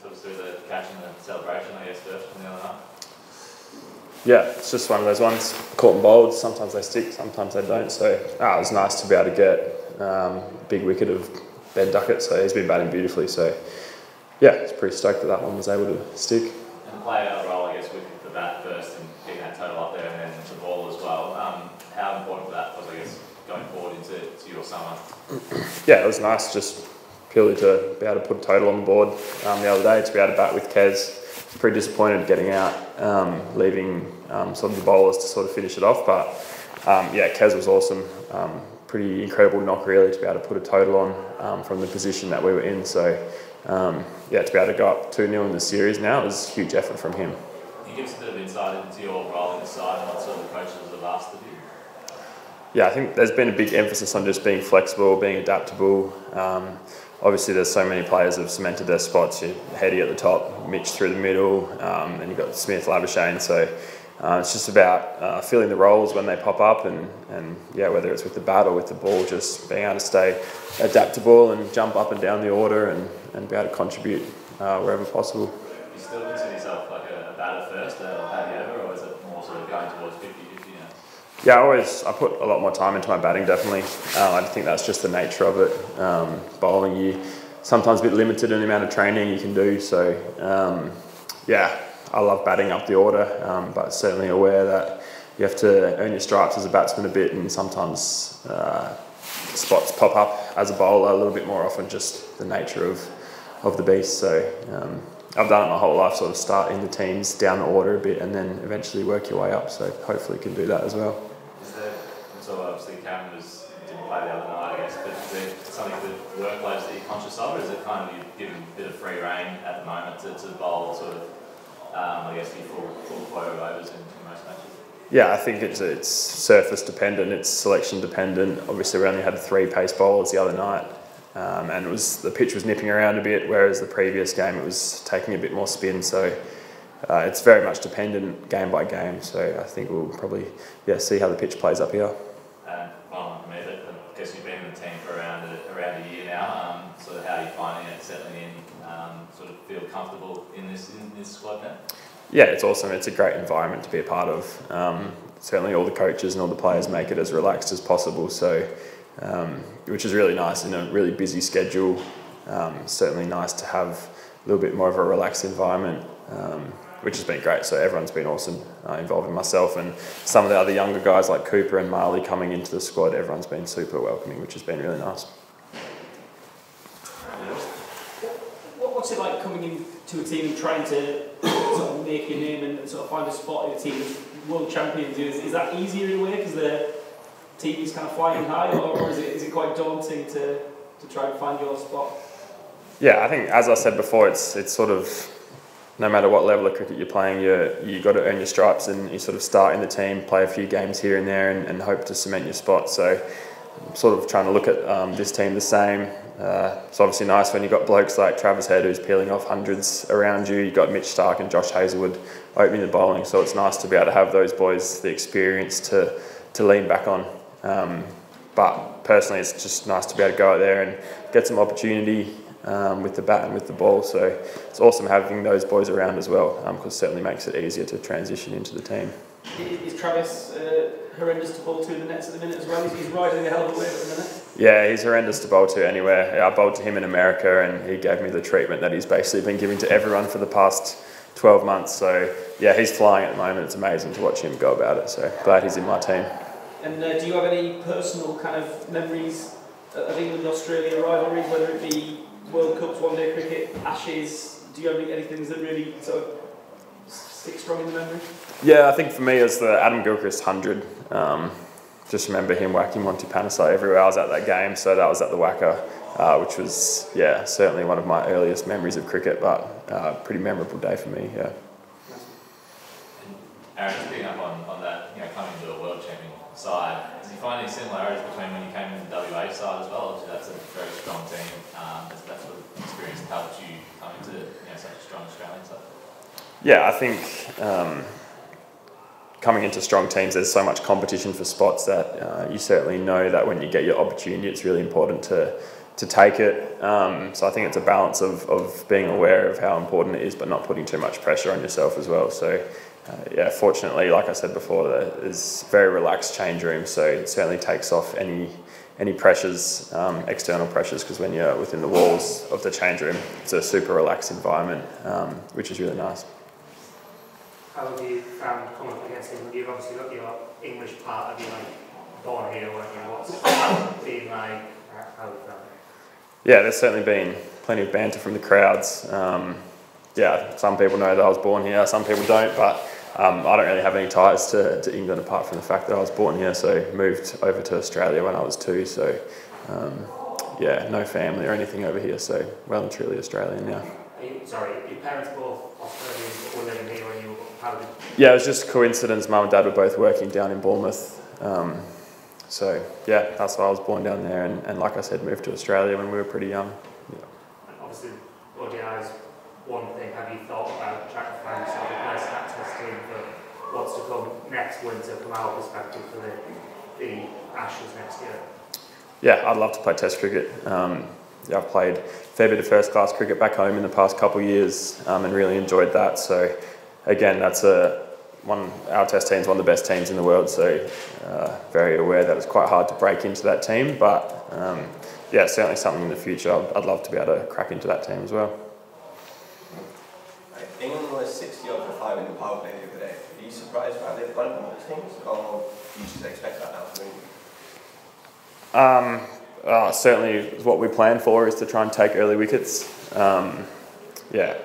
sort of do the catch and the celebration, I guess, first from the other night? Yeah, it's just one of those ones, caught and bowled. Sometimes they stick, sometimes they don't. So it was nice to be able to get big wicket of Ben Duckett. So he's been batting beautifully. So yeah, it's pretty stoked that one was able to stick. And play a role, I guess, with the bat first and getting that total up there, and then the ball as well. How important for that was, I guess, going forward into your summer? Yeah, it was nice just purely to be able to put a total on the board the other day, to be able to bat with Kez. Pretty disappointed getting out, leaving sort of the bowlers to sort of finish it off. But yeah, Kez was awesome. Pretty incredible knock really to be able to put a total on from the position that we were in. So yeah, to be able to go up 2-0 in the series now, it was a huge effort from him. Can you give us a bit of insight into your role in the side and what sort of coaches have asked of you? Yeah, I think there's been a big emphasis on just being flexible, being adaptable. Obviously, there's so many players who have cemented their spots. Hardie at the top, Mitch through the middle, and you've got Smith, Labuschagne. So it's just about filling the roles when they pop up, and yeah, whether it's with the bat or with the ball, just being able to stay adaptable and jump up and down the order and be able to contribute wherever possible. Do you still consider yourself like a batter first, or have you ever, or is it more sort of going towards 50-50 now? Yeah, I put a lot more time into my batting, definitely. I think that's just the nature of it. Bowling, you sometimes a bit limited in the amount of training you can do. So, yeah, I love batting up the order, but certainly aware that you have to earn your stripes as a batsman a bit, and sometimes spots pop up as a bowler a little bit more often, just the nature of the beast. So I've done it my whole life, sort of start in the teams, down the order a bit, and then eventually work your way up. So hopefully can do that as well. Is there, so obviously Cameron didn't play the other night, I guess, but is there something with workloads that you're conscious of, or is it kind of you've given a bit of free rein at the moment to bowl sort of, I guess, your full quota of overs in most matches? Yeah, I think it's surface dependent, it's selection dependent. Obviously, we only had 3 pace bowlers the other night, and the pitch was nipping around a bit, whereas the previous game it was taking a bit more spin. So it's very much dependent game by game. So I think we'll probably see how the pitch plays up here. Well, I guess you've been in the team for around a year now. Sort of how are you finding it, settling in? Sort of feel comfortable in this squad now? Yeah, it's awesome. It's a great environment to be a part of. Certainly all the coaches and all the players make it as relaxed as possible. So, which is really nice in a really busy schedule. Certainly nice to have a little bit more of a relaxed environment, which has been great. So everyone's been awesome, involving myself and some of the other younger guys like Cooper and Marley coming into the squad. Everyone's been super welcoming, which has been really nice. What's it like coming into a team and trying to sort of make your name and sort of find a spot in a team as world champions? Is that easier in a way because the team is kind of flying high, or is it quite daunting to try and find your spot? Yeah, I think, as I said before, it's sort of, no matter what level of cricket you're playing, you got to earn your stripes, and you sort of start in the team, play a few games here and there, and hope to cement your spot. So I'm sort of trying to look at this team the same. It's obviously nice when you've got blokes like Travis Head who's peeling off hundreds around you. You've got Mitch Stark and Josh Hazlewood opening the bowling. So it's nice to be able to have those boys the experience to lean back on. But personally, it's just nice to be able to go out there and get some opportunity with the bat and with the ball. So it's awesome having those boys around as well, because it certainly makes it easier to transition into the team. Is Travis horrendous to bowl to in the nets at the minute as well? He's riding a hell of a wave at the minute. Yeah, he's horrendous to bowl to anywhere. I bowled to him in America, and he gave me the treatment that he's basically been giving to everyone for the past 12 months. So yeah, he's flying at the moment. It's amazing to watch him go about it. So glad he's in my team. And do you have any personal kind of memories of England-Australia rivalries, whether it be World Cups, One Day Cricket, Ashes? Do you have any things that really sort of stick strong in the memory? Yeah, I think for me it was the Adam Gilchrist 100. Just remember him whacking Monty Panesar everywhere. I was at that game, so that was at the Wacker, which was, yeah, certainly one of my earliest memories of cricket, but pretty memorable day for me, yeah. Aaron, just picking up on that, coming to a world champion side, did you find any similarities between when you came into the WA side as well? Obviously that's a very strong team. Has that sort of experience helped you come into such a strong Australian side? Yeah, I think coming into strong teams, there's so much competition for spots that you certainly know that when you get your opportunity, it's really important to to take it. So I think it's a balance of being aware of how important it is, but not putting too much pressure on yourself as well. So yeah, fortunately, like I said before, there's very relaxed change room, so it certainly takes off any pressures, external pressures, because when you're within the walls of the change room, it's a super relaxed environment, which is really nice. How have you found coming up against England? You've obviously got your English part of you, like born here, weren't you? What's it been like? How have you found it? Yeah, there's certainly been plenty of banter from the crowds. Yeah, some people know that I was born here, some people don't, but I don't really have any ties to England apart from the fact that I was born here, so moved over to Australia when I was 2, so yeah, no family or anything over here, so well and truly Australian now. Sorry, your parents both Australian, but were living here when you were, how did... Yeah, it was just a coincidence. Mum and Dad were both working down in Bournemouth. So yeah, that's why I was born down there, and like I said, moved to Australia when we were pretty young. Yeah. Obviously, ODI is one thing. Have you thought about trying to find yourself a place in that test team for what's to come next winter from our perspective for the Ashes next year? Yeah, I'd love to play Test cricket. Yeah, I've played a fair bit of first-class cricket back home in the past couple of years, and really enjoyed that. So again, that's our Test team's one of the best teams in the world, so very aware that it's quite hard to break into that team, but yeah, certainly something in the future. I'd love to be able to crack into that team as well. England was 60 over 5 in the power play the other day. Are you surprised by the bunch of those things, or do you just expect that now from England? Certainly what we plan for is to try and take early wickets. Yeah,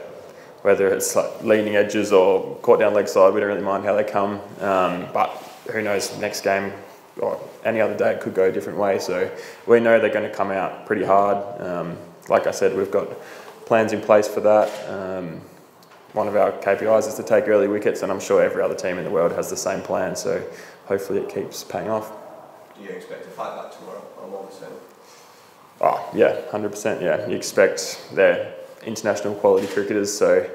whether it's like leaning edges or caught down leg side, we don't really mind how they come. But who knows, next game or any other day it could go a different way. So we know they're going to come out pretty hard. Like I said, we've got plans in place for that. One of our KPIs is to take early wickets, and I'm sure every other team in the world has the same plan. So hopefully it keeps paying off. Do you expect to fight that tomorrow on 1%? Oh yeah, 100%. Yeah, you expect they're international quality cricketers, so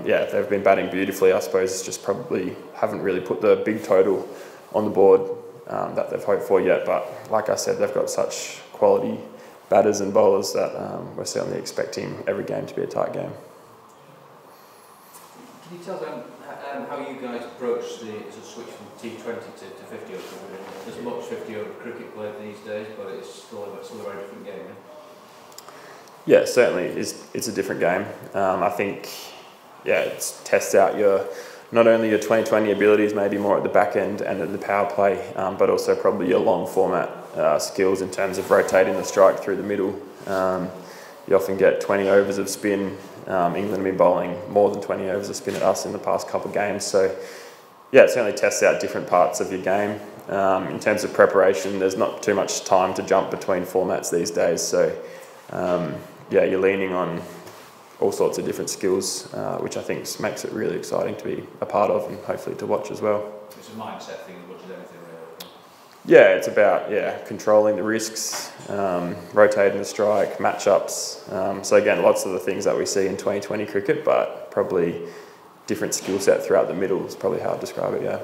yeah, they've been batting beautifully. I suppose it's just probably haven't really put the big total on the board that they've hoped for yet. But like I said, they've got such quality batters and bowlers that we're certainly expecting every game to be a tight game. Can you tell them how you guys approach the switch from T20 to 50 over? There's much 50 over cricket played these days, but it's still a very different game. Yeah, certainly it's a different game. I think, yeah, it tests out not only your 2020 abilities, maybe more at the back end and at the power play, but also probably your long format skills in terms of rotating the strike through the middle. You often get 20 overs of spin. England have been bowling more than 20 overs of spin at us in the past couple of games. So yeah, it certainly tests out different parts of your game. In terms of preparation, there's not too much time to jump between formats these days. So yeah, you're leaning on all sorts of different skills, which I think makes it really exciting to be a part of and hopefully to watch as well. It's a mindset thing as much as anything, really. Yeah, it's about controlling the risks, rotating the strike, matchups. So again, lots of the things that we see in 2020 cricket, but probably different skill set throughout the middle is probably how I'd describe it. Yeah.